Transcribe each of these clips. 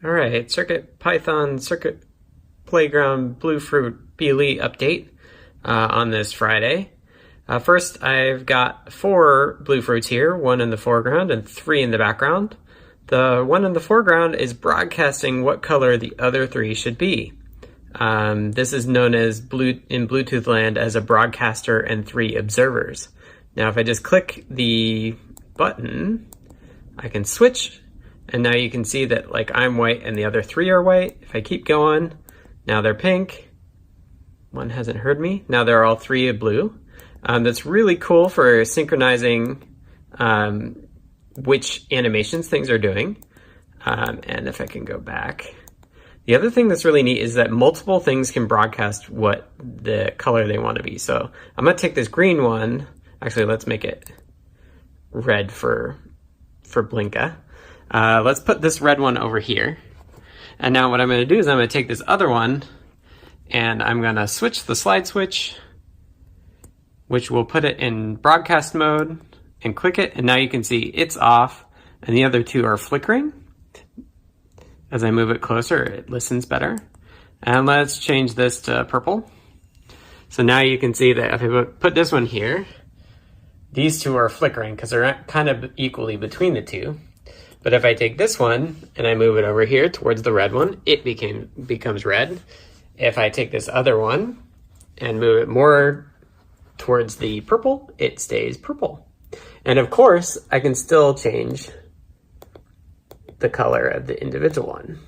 All right, CircuitPython Circuit Playground Bluefruit BLE update on this Friday. First, I've got 4 Bluefruits here, 1 in the foreground and 3 in the background. The one in the foreground is broadcasting what color the other 3 should be. This is known as in Bluetooth land as a broadcaster and 3 observers. Now, if I just click the button, I can switch, and now you can see that like I'm white and the other 3 are white. If I keep going, now they're pink. One hasn't heard me. Now they're all 3 blue. That's really cool for synchronizing which animations things are doing. And if I can go back. The other thing that's really neat is that multiple things can broadcast what the color they want to be. So I'm going to take this green one. Actually, let's make it red for Blinka. Let's put this red one over here. And now what I'm going to do is I'm going to take this other one and I'm going to switch the slide switch, which will put it in broadcast mode, and click it. And now you can see it's off and the other 2 are flickering. As I move it closer, it listens better. And let's change this to purple. So now you can see that if I put this one here, these 2 are flickering because they're kind of equally between the 2. But if I take this one and I move it over here towards the red one, it becomes red. If I take this other one and move it more towards the purple, it stays purple. And of course, I can still change the color of the individual one.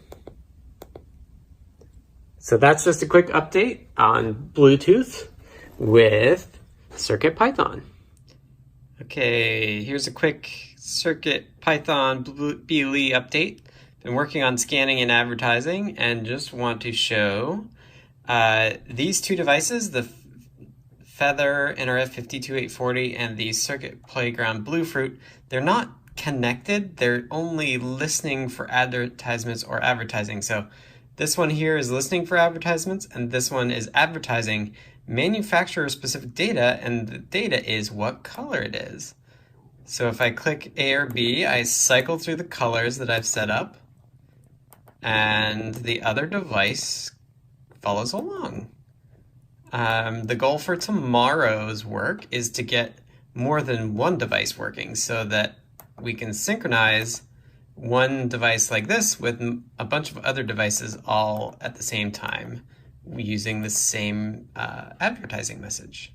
So that's just a quick update on Bluetooth with CircuitPython. Okay, here's a quick CircuitPython BLE update. Been working on scanning and advertising and just want to show these 2 devices, the Feather NRF52840 and the Circuit Playground Bluefruit. They're not connected, they're only listening for advertisements or advertising. So this one here is listening for advertisements and this one is advertising manufacturer specific data, and the data is what color it is. So if I click A or B, I cycle through the colors that I've set up and the other device follows along. The goal for tomorrow's work is to get more than one device working so that we can synchronize one device like this with a bunch of other devices all at the same time using the same advertising message.